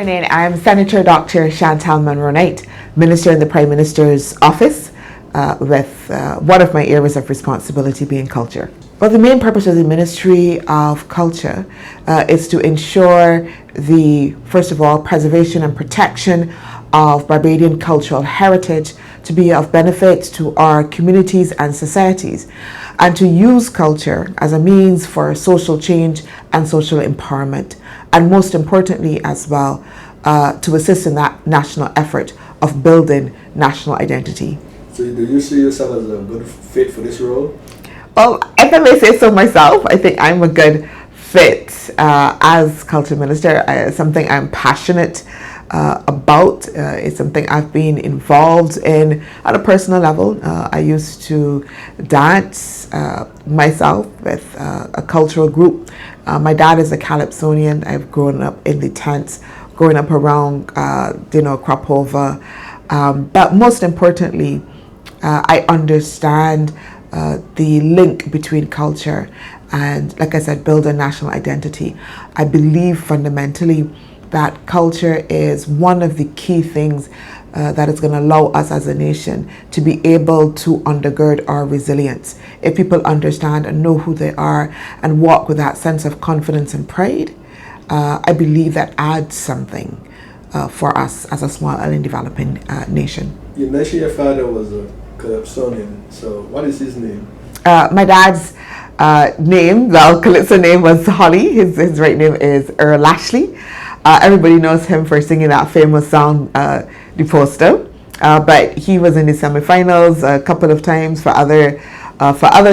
morning. I'm Senator Dr. Shantal Munro-Knight, Minister in the Prime Minister's office, with one of my areas of responsibility being culture. Well, the main purpose of the Ministry of Culture is to ensure the, first of all, preservation and protection of Barbadian cultural heritage to be of benefit to our communities and societies, and to use culture as a means for social change and social empowerment, and most importantly as well, to assist in that national effort of building national identity. So do you see yourself as a good fit for this role? Well, if I may say so myself, I think I'm a good fit as culture minister. Something I'm passionate about. It's something I've been involved in at a personal level. I used to dance myself with a cultural group. My dad is a Calypsonian. I've grown up in the tents, growing up around, crop over. But most importantly, I understand the link between culture and, like I said, build a national identity. I believe fundamentally that culture is one of the key things that is going to allow us as a nation to be able to undergird our resilience. If people understand and know who they are and walk with that sense of confidence and pride, I believe that adds something for us as a small and developing nation. You mentioned your father was a Calypsonian, so what is his name? My dad's name, well, Calypso name was Holly. His right name is Earl Ashley. Everybody knows him for singing that famous song, The Poster. But he was in the semifinals a couple of times for other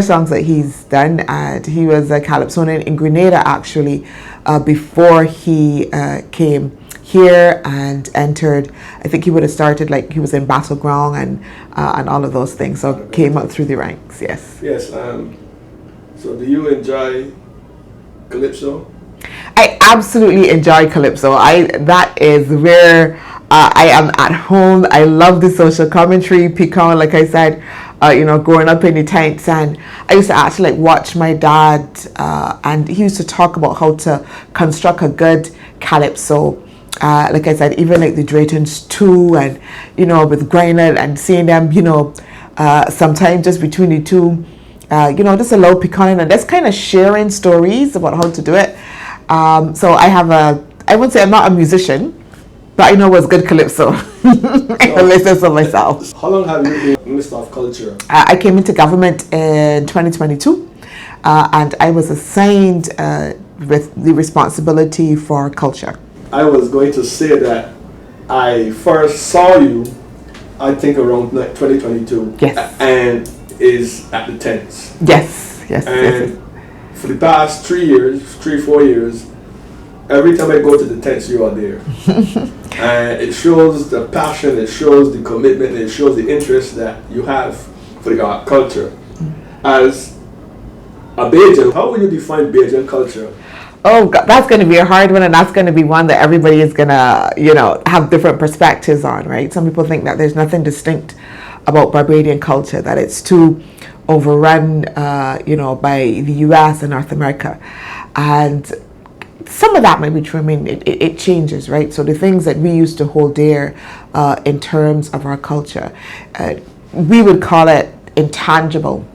songs that he's done. And he was a Calypsonian in Grenada, actually, before he came here and entered. I think he would have started, like, he was in Battleground and all of those things. So came up through the ranks, yes. Yes. So do you enjoy Calypso? I absolutely enjoy Calypso. That is where I am at home. I love the social commentary, piquant, like I said, growing up in the tents. And I used to actually watch my dad, and he used to talk about how to construct a good Calypso. Like I said, even like the Draytons too, and with Grinded and seeing them, sometimes just between the two, just a little piquant, and that's kind of sharing stories about how to do it. So I would say I'm not a musician, but I know what's good Calypso. I can listen to myself. How long have you been Minister of Culture? I came into government in 2022, and I was assigned with the responsibility for culture. I was going to say that I first saw you, I think around 2022. Yes. And is at the tents. Yes. And for the past 4 years, every time I go to the tents, you are there. And it shows the passion, it shows the commitment, it shows the interest that you have for the art culture. As a Bajan, how would you define Bajan culture? Oh God, that's going to be a hard one, and that's going to be one that everybody is going to, have different perspectives on, right? Some people think that there's nothing distinct about Barbadian culture, that it's too overrun, by the U.S. and North America. And some of that might be true. I mean, it changes, right? So the things that we used to hold dear in terms of our culture, we would call it intangible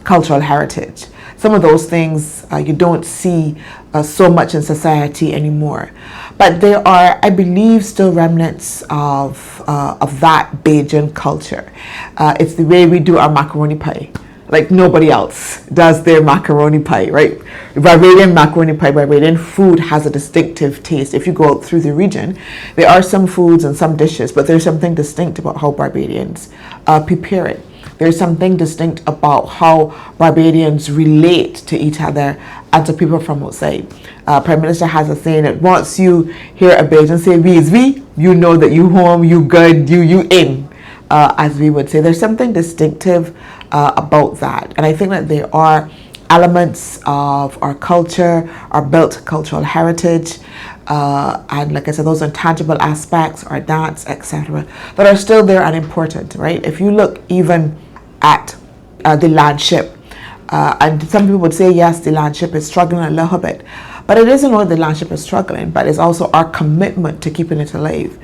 cultural heritage. Some of those things you don't see so much in society anymore. But there are, I believe, still remnants of that Bajan culture. It's the way we do our macaroni pie. Like nobody else does their macaroni pie, right? Barbadian macaroni pie, Barbadian food has a distinctive taste. If you go out through the region, there are some foods and some dishes, but there's something distinct about how Barbadians prepare it. There's something distinct about how Barbadians relate to each other and to people from outside. Prime Minister has a saying that once you hear a Bajan say "we is we," you know that you home, you good, you in, as we would say. There's something distinctive about that, and I think that there are elements of our culture, our built cultural heritage, and like I said, those intangible aspects, our dance, etc., that are still there and important, right? If you look even at the landship, and some people would say, yes, the landship is struggling a little bit, But it isn't only the landship is struggling, but it's also our commitment to keeping it alive.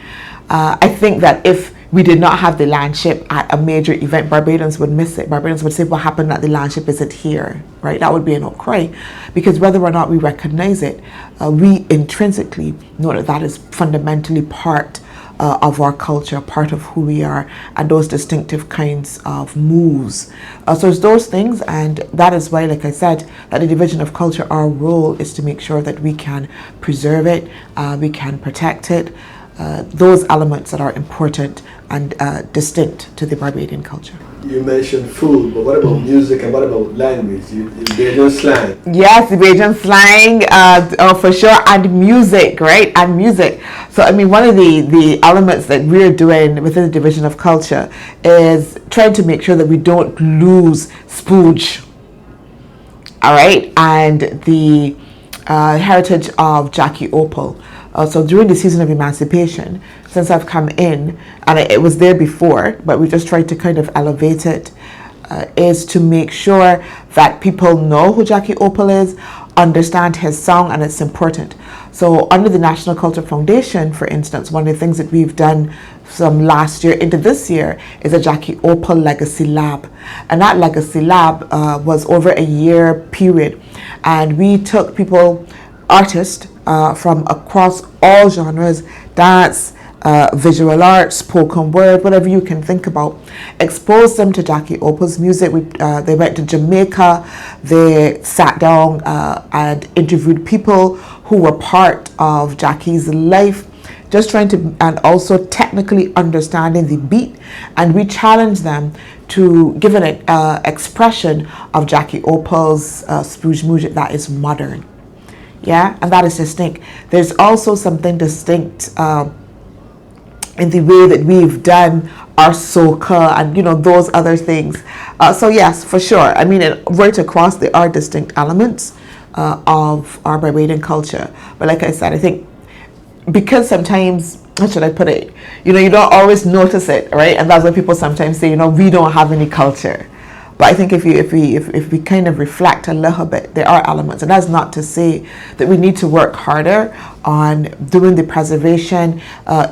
I think that if we did not have the landship at a major event, Barbadians would miss it. Barbadians would say, what happened that the landship isn't here, right? That would be an outcry, because whether or not we recognize it, we intrinsically know that that is fundamentally part of our culture, part of who we are, and those distinctive kinds of moves. So it's those things, and that is why, like I said, that the Division of Culture, our role is to make sure that we can preserve it, we can protect it, those elements that are important and distinct to the Barbadian culture. You mentioned food, but what about music and what about language? Bajan slang. Yes, the Bajan slang, for sure, and music, right? And music. So, I mean, one of the elements that we're doing within the Division of Culture is trying to make sure that we don't lose spooge, all right, and the heritage of Jackie Opal. So during the season of emancipation, since I've come in, and it was there before, but we just tried to kind of elevate it, is to make sure that people know who Jackie Opal is, understand his song, and it's important. So under the National Culture Foundation, for instance, one of the things that we've done from last year into this year is a Jackie Opal Legacy Lab. And that Legacy Lab was over a year period. And we took people, artists, from across all genres, dance, visual arts, spoken word, whatever you can think about, exposed them to Jackie Opal's music. They went to Jamaica, they sat down and interviewed people who were part of Jackie's life, just trying to, and also technically understanding the beat, and we challenged them to give an expression of Jackie Opal's spooge music that is modern. Yeah, and that is distinct. There's also something distinct in the way that we've done our soca and, you know, those other things. So yes, for sure. I mean, right across, there are distinct elements of our Barbadian culture. But like I said, I think because sometimes, how should I put it? You know, you don't always notice it, right? And that's why people sometimes say, you know, we don't have any culture. But I think if we kind of reflect a little bit, there are elements, and that's not to say that we need to work harder on doing the preservation,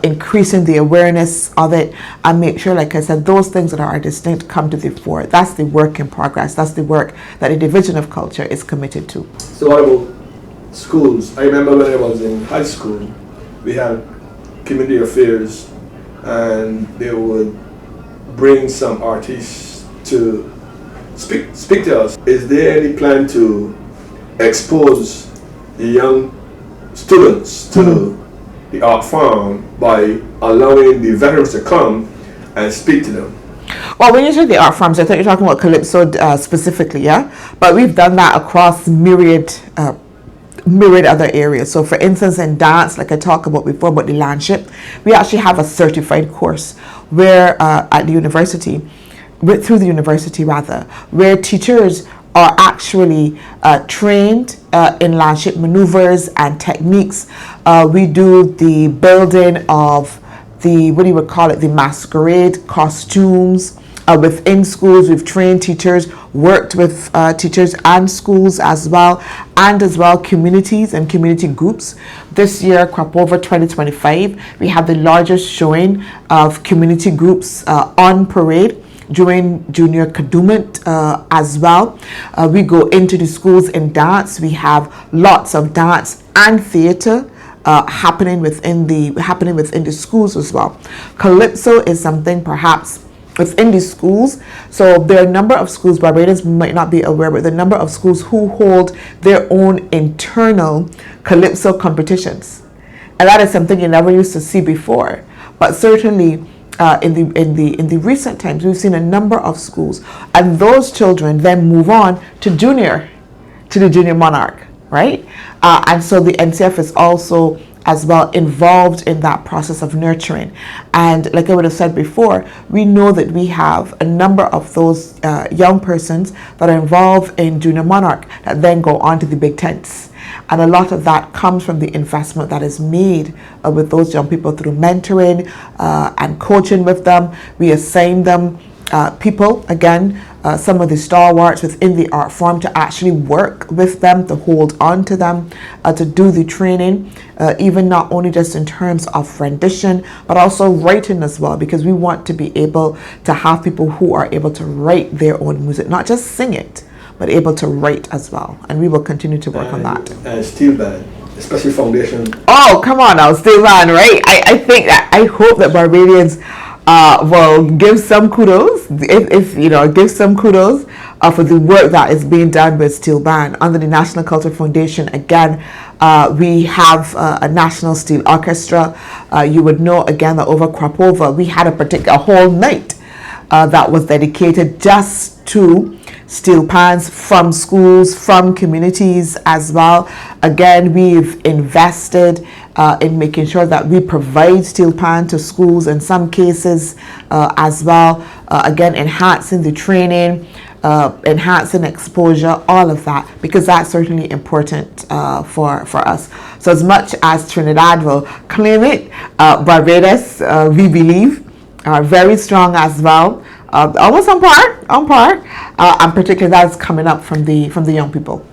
increasing the awareness of it, and make sure, like I said, those things that are distinct come to the fore. That's the work in progress. That's the work that the Division of Culture is committed to. So what about schools? I remember when I was in high school, we had community affairs, and they would bring some artists to speak to us. Is there any plan to expose the young students to the art form by allowing the veterans to come and speak to them? Well, when you say the art forms, I thought you're talking about Calypso specifically, yeah? But we've done that across myriad other areas. So for instance, in dance, like I talked about before about the landship, we actually have a certified course where at the university, through the university rather, where teachers are actually trained in landship maneuvers and techniques. We do the building of the, what do you would call it, the masquerade costumes within schools. We've trained teachers, worked with teachers and schools as well, and as well communities and community groups. This year, Crop Over 2025, we have the largest showing of community groups on parade during Junior Kadooment as well. We go into the schools in dance. We have lots of dance and theater happening within the schools as well. Calypso is something perhaps within the schools. So there are a number of schools, Barbadians might not be aware, but the number of schools who hold their own internal Calypso competitions. And that is something you never used to see before. But certainly in the recent times, we've seen a number of schools, and those children then move on to the junior monarch, right? And so the NCF is also as well involved in that process of nurturing. And like I would have said before, we know that we have a number of those young persons that are involved in junior monarch that then go on to the big tents. And a lot of that comes from the investment that is made with those young people through mentoring and coaching with them. We assign them people, again, some of the stalwarts within the art form, to actually work with them, to hold on to them, to do the training, even not only just in terms of rendition, but also writing as well, because we want to be able to have people who are able to write their own music, not just sing it, but able to write as well. And we will continue to work on that. And steel band, especially foundation. Oh, come on now, steel band, right? I think that, I hope that Barbadians will give some kudos, if you know, give some kudos for the work that is being done with steel band under the National Culture Foundation. Again, we have a national steel orchestra. You would know again that over crop over, we had a whole night that was dedicated just to steel pans from schools, from communities as well. Again, we've invested in making sure that we provide steel pan to schools in some cases as well. Again, enhancing the training, enhancing exposure, all of that, because that's certainly important for us. So as much as Trinidad will claim it, Barbados, we believe, are very strong as well. Almost on par, and particularly that's coming up from the young people.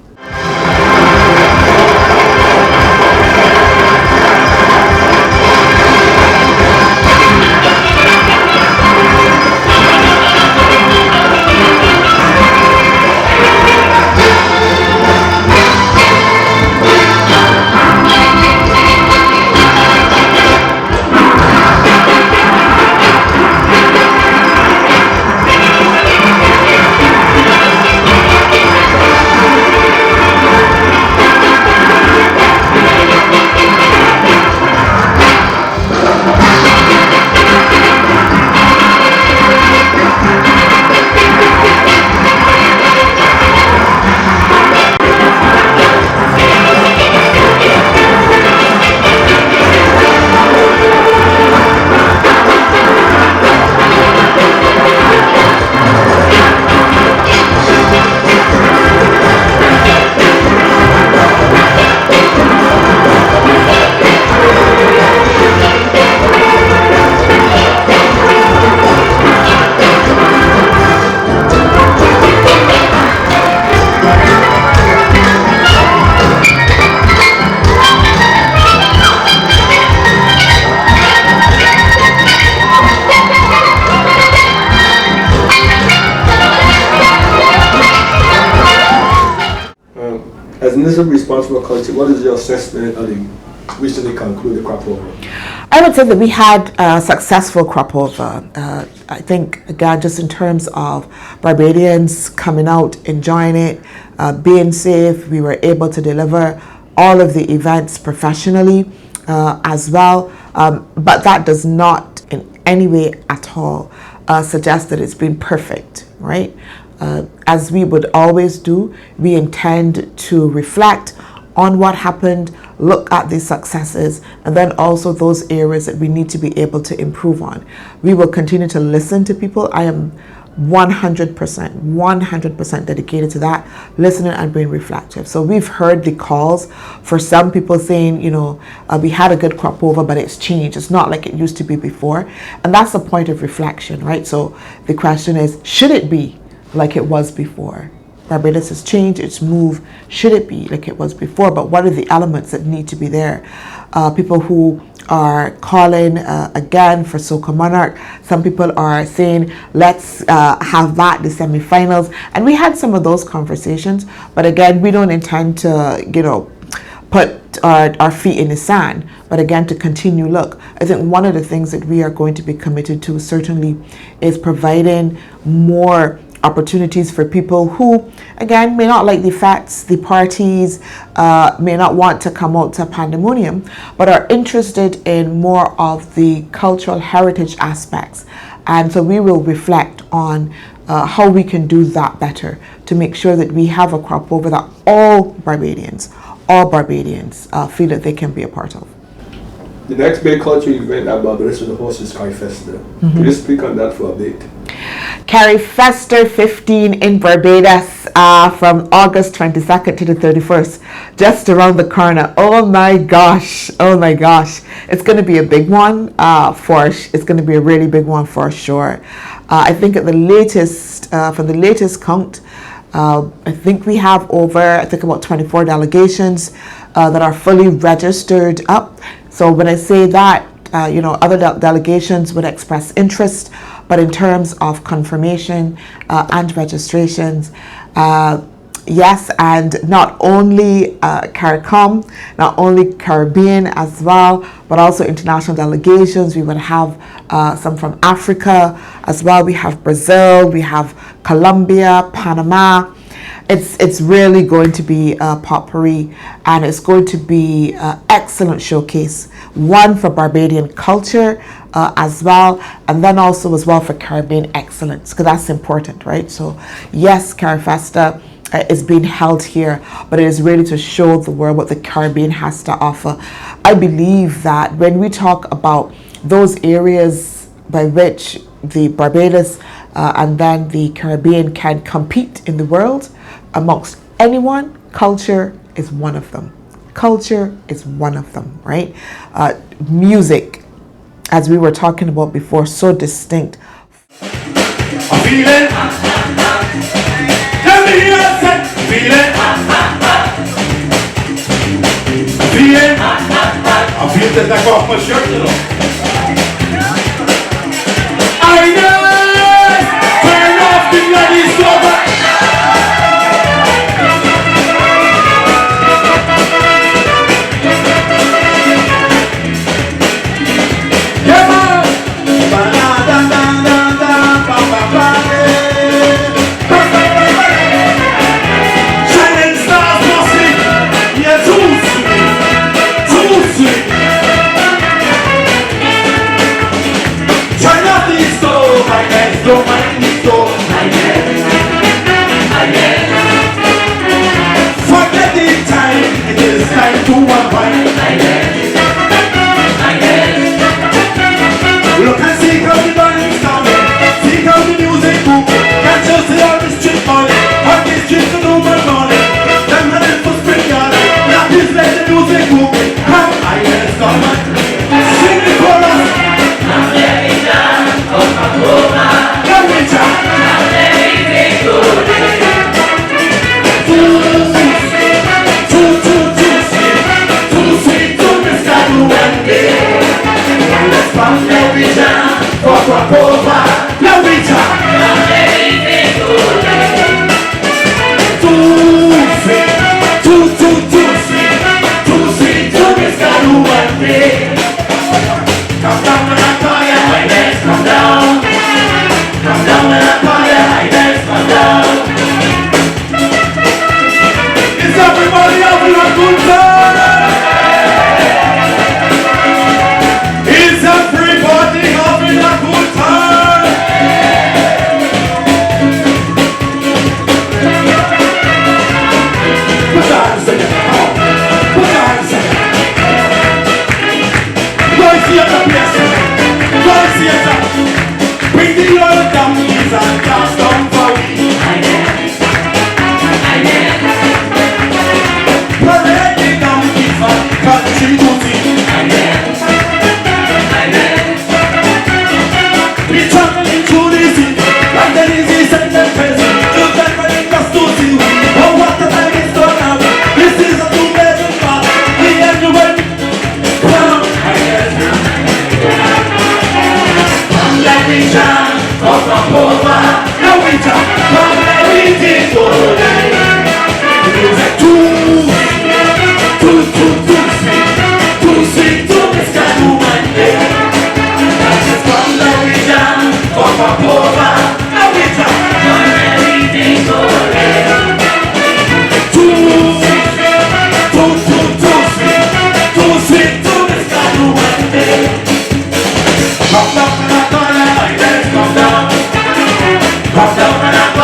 As Minister of Responsible Culture, what is your assessment of the recently concluded crop over? I would say that we had a successful crop over. I think, again, just in terms of Barbadians coming out, enjoying it, being safe, we were able to deliver all of the events professionally as well. But that does not in any way at all suggest that it's been perfect, right? As we would always do, we intend to reflect on what happened, look at the successes, and then also those areas that we need to be able to improve on. We will continue to listen to people. I am 100% dedicated to that, listening and being reflective. So we've heard the calls for some people saying, you know, we had a good crop over, but it's changed. It's not like it used to be before. And that's a point of reflection, right? So the question is, should it be like it was before? Barbados has changed its move. Should it be like it was before? But what are the elements that need to be there? People who are calling again for Soca Monarch. Some people are saying, let's have that, the semi-finals. And we had some of those conversations. But again, we don't intend to, you know, put our feet in the sand, but again, to continue look. I think one of the things that we are going to be committed to certainly is providing more opportunities for people who, again, may not like the facts, the parties, may not want to come out to pandemonium, but are interested in more of the cultural heritage aspects. And so we will reflect on how we can do that better to make sure that we have a crop over that all Barbadians feel that they can be a part of. The next big cultural event at Barbados with the host is Sky Festival. Can you speak on that for a bit? Fester 15 in Barbados from August 22nd to the 31st, just around the corner. Oh my gosh, it's going to be a big one. It's going to be a really big one for sure. I think at the latest, from the latest count, I think we have about 24 delegations that are fully registered up. So when I say that, other delegations would express interest, but in terms of confirmation and registrations, yes, and not only CARICOM, not only Caribbean as well, but also international delegations. We would have some from Africa as well. We have Brazil, we have Colombia, Panama. It's really going to be potpourri, and it's going to be an excellent showcase, one for Barbadian culture as well, and then also as well for Caribbean excellence, because that's important, right? So yes, CariFesta is being held here, but it is really to show the world what the Caribbean has to offer. I believe that when we talk about those areas by which the Barbados and then the Caribbean can compete in the world amongst anyone, culture is one of them. Culture is one of them, right? Music, as we were talking about before, so distinct. I'm feeling. Let me hear it, say, feeling. Feeling. I feel that I go off my shirt, you know. I know. Turn off the bloody stove. Don't mind me, don't mind it. Forget the time, it is time to unwind. Look and see how the burning's coming, see how the music moving. Can't you see all the street money, all the streets are moving money. Them running for spring yard, now please let the music moving. Come, I guess, come on, sing the chorus. Now let me down, oh my God. Come down,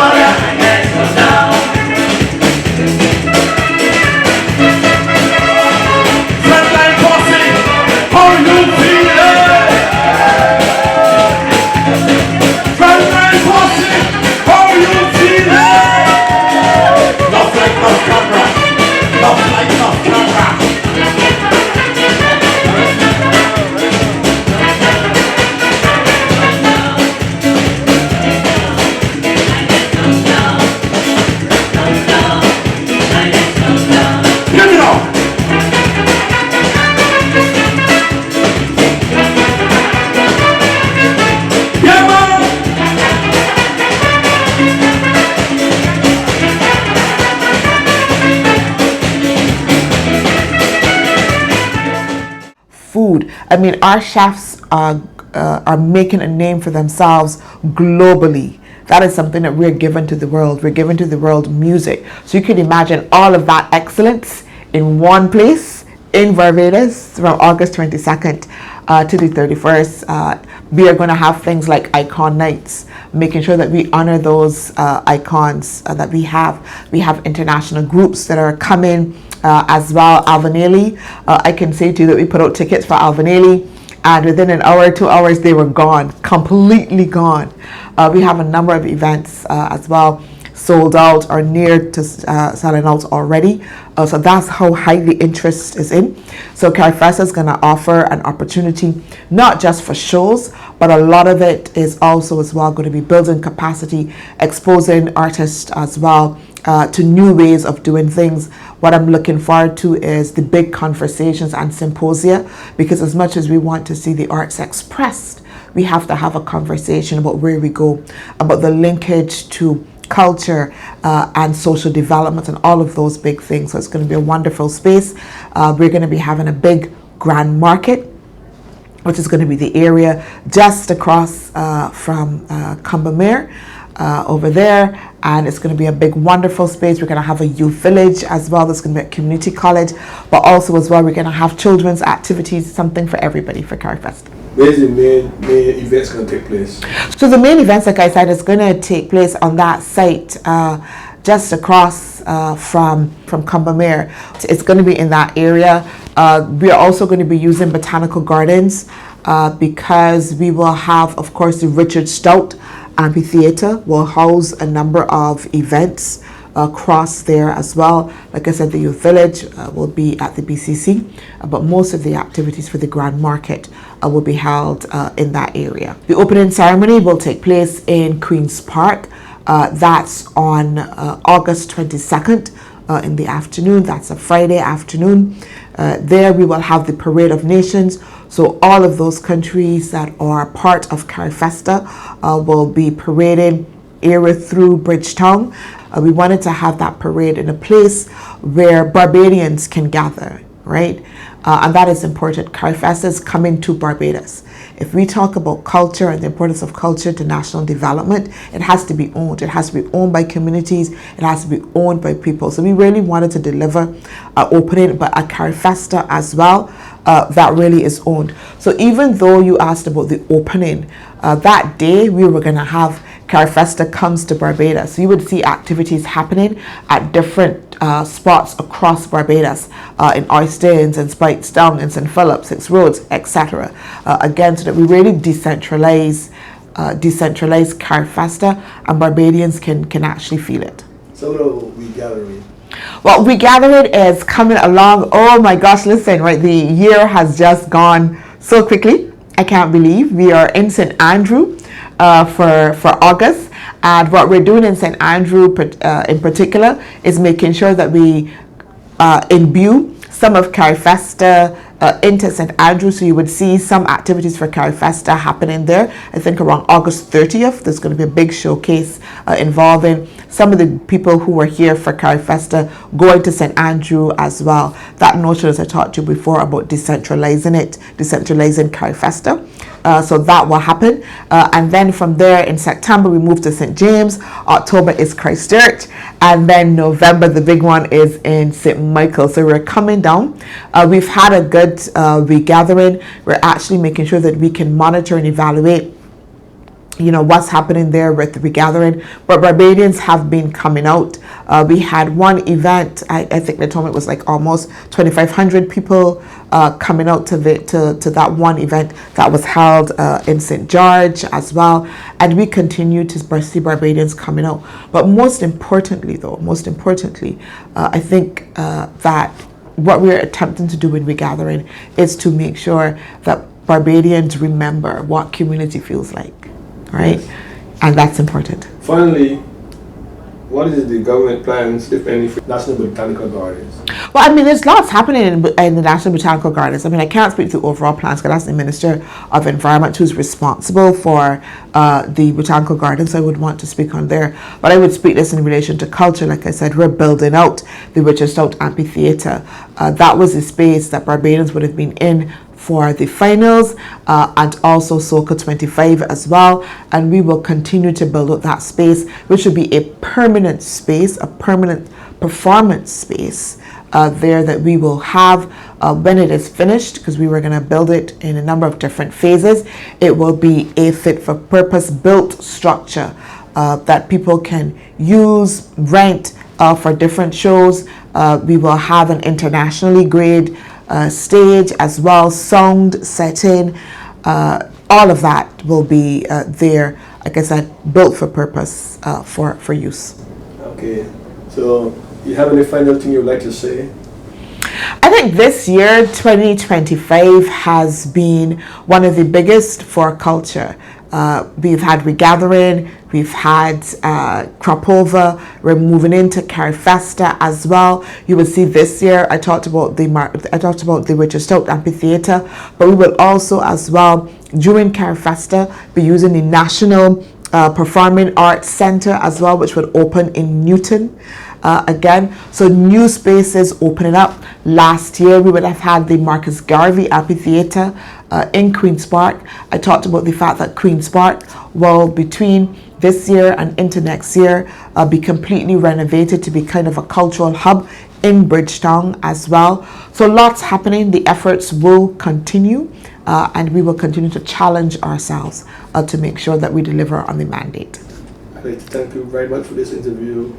food. I mean, our chefs are making a name for themselves globally. That is something that we're giving to the world. We're giving to the world music. So you can imagine all of that excellence in one place in Barbados from August 22nd to the 31st. We are going to have things like icon nights, making sure that we honor those icons that we have. We have international groups that are coming as well. Alvanelli, I can say to you that we put out tickets for Alvanelli, and within an hour, 2 hours, they were gone, completely gone. We have a number of events as well, sold out or near to selling out already. So that's how high the interest is in. So CARIFESTA is going to offer an opportunity, not just for shows, but a lot of it is also as well going to be building capacity, exposing artists as well to new ways of doing things. What I'm looking forward to is the big conversations and symposia, because as much as we want to see the arts expressed, we have to have a conversation about where we go, about the linkage to culture and social development and all of those big things. So it's going to be a wonderful space. We're going to be having a big grand market, which is going to be the area just across from Combermere over there, and it's going to be a big wonderful space. We're going to have a youth village as well. There's going to be a community college, but also as well we're going to have children's activities, something for everybody for CARIFESTA. Where's the main events going to take place? So the main events, like I said, is going to take place on that site just across from Combermere. It's going to be in that area. We are also going to be using botanical gardens because we will have, of course, the Richard Stout Amphitheatre will house a number of events across there as well. Like I said, the youth village will be at the BCC, but most of the activities for the grand market will be held in that area. The opening ceremony will take place in Queen's Park. That's on August 22nd in the afternoon. That's a Friday afternoon. There we will have the Parade of Nations. So all of those countries that are part of CARIFESTA will be parading area through Bridgetown. We wanted to have that parade in a place where Barbadians can gather, right? And that is important. CARIFESTA is coming to Barbados. If we talk about culture and the importance of culture to national development, it has to be owned. It has to be owned by communities. It has to be owned by people. So we really wanted to deliver an opening, but a CARIFESTA as well that really is owned. So even though you asked about the opening, that day we were going to have CARIFESTA comes to Barbados. So you would see activities happening at different spots across Barbados, in Oysters and Spikestown and St. Philip, Six Roads, etc. Again, so that we really decentralize CARIFESTA, and Barbadians can actually feel it. So what are we gathering? Well, Regathering is coming along. Oh my gosh, listen, right? The year has just gone so quickly. I can't believe we are in St. Andrew for August. And what we're doing in St. Andrew in particular is making sure that we imbue some of CARIFESTA into St. Andrew. So you would see some activities for CARIFESTA happening there. I think around August 30th, there's going to be a big showcase involving some of the people who were here for CARIFESTA going to St. Andrew as well. That notion, as I talked to you before, about decentralizing CARIFESTA. So that will happen. And then from there in September, we move to St. James. October is Christchurch. And then November, the big one is in St. Michael. So we're coming down. We've had a good regathering. We're actually making sure that we can monitor and evaluate what's happening there with the regathering. But Barbadians have been coming out. We had one event, I think they told me it was like almost 2,500 people coming out to that one event that was held in St. George as well. And we continue to see Barbadians coming out. But most importantly, I think that what we're attempting to do in regathering is to make sure that Barbadians remember what community feels like. Right? Yes. And that's important. Finally, what is the government plans, if any, for National Botanical Gardens? Well, I mean, there's lots happening in the National Botanical Gardens. I mean, I can't speak to overall plans because that's the Minister of Environment who's responsible for the Botanical Gardens. So I would want to speak on there. But I would speak this in relation to culture. Like I said, we're building out the Richard Stout Amphitheatre. That was a space that Barbadians would have been in for the finals and also Soca 25 as well. And we will continue to build up that space, which will be a permanent space, a permanent performance space there that we will have when it is finished, because we were going to build it in a number of different phases. It will be a fit for purpose built structure that people can use, rent for different shows. We will have an internationally grade stage as well, sound setting, all of that will be there, like I said, built for purpose for use. Okay, so you have any final thing you'd like to say? I think this year, 2025, has been one of the biggest for culture. We've had Regathering, we've had Crop Over, we're moving into Carifesta as well. You will see this year, I talked about the Richard Stout Amphitheatre, but we will also as well, during Carifesta, be using the National Performing Arts Centre as well, which would open in Newton. Again, so new spaces opening up. Last year we would have had the Marcus Garvey Amphitheatre in Queen's Park. I talked about the fact that Queen's Park will, between this year and into next year, be completely renovated to be kind of a cultural hub in Bridgetown as well. So lots happening. The efforts will continue and we will continue to challenge ourselves to make sure that we deliver on the mandate. I'd like to thank you very much for this interview.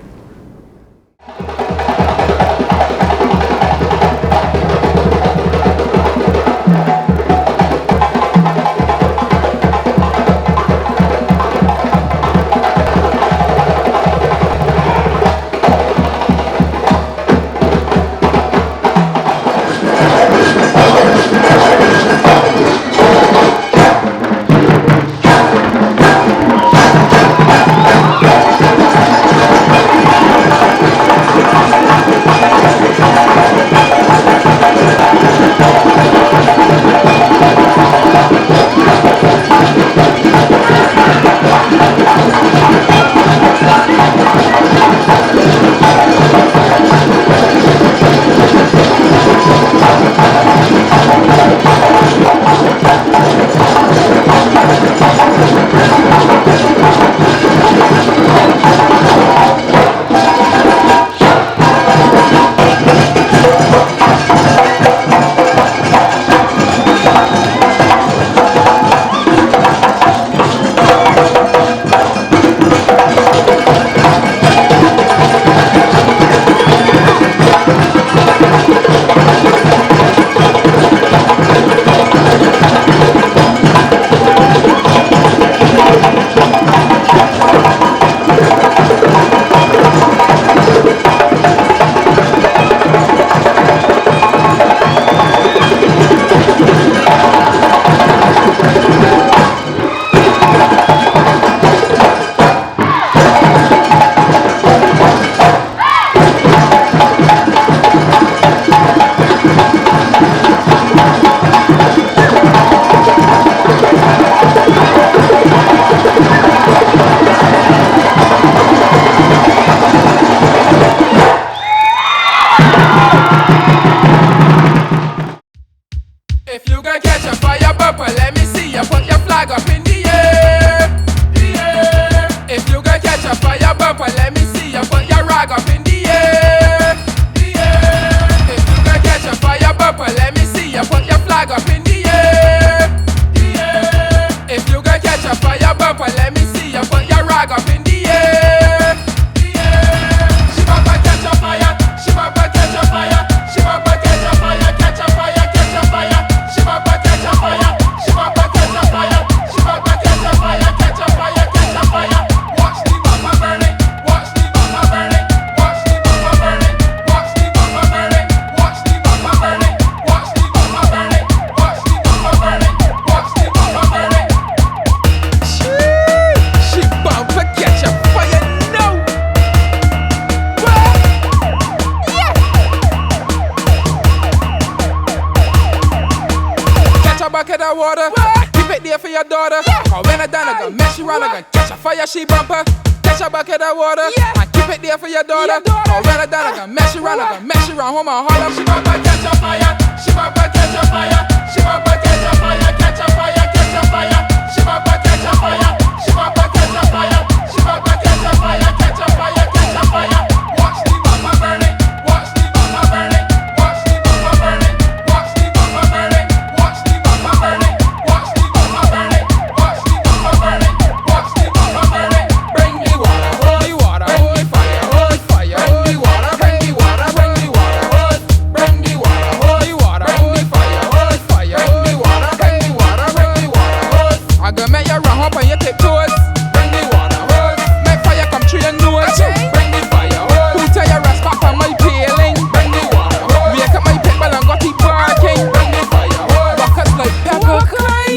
Water. Keep it there for your daughter. Cause when I done, I gonna mess you around, I gonna catch a fire, she bumper. Catch a bucket of water. And keep it there for your daughter. Cause when I done, I gonna mess you around, I gonna mess you around. Hold my heart up, she bumper, catch a fire. She bumper, catch a fire. She bumper catch a fire, catch a fire, catch a fire. She bumper catch a fire, she bumper catch a fire. She bumper catch a fire, catch a fire, catch a fire. Watch the bumper burn it, watch the bumper burn it, watch the bumper burn it, watch the bumper burn it, watch the bumper burn it, watch the bumper burn it, watch the bumper burn it, watch the bumper burn it. Bring the water, hold fire, hold fire, bring the water, bring the water, bring the water, hold, bring the water, hold bring the fire, hold fire, bring the water, bring the water, bring the water, hold. I gonna make you run up on your tiptoes. Bring the water, hold. Make fire come through your nose. Bring the fire, hold. Who tell you rest back on my peeling? Bring the water, hold. Wake up my people and got the barking. Bring the fire, hold. Rockets like pepper,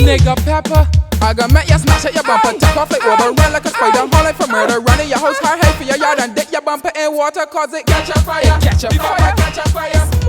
nigga pepper. I gonna make you smash at your bumper, take off like rubber, run like a spider, haul like for murder, run in your house, high for your yard and dip your bumper in water, cause it catch a fire, catch a fire, catch a fire.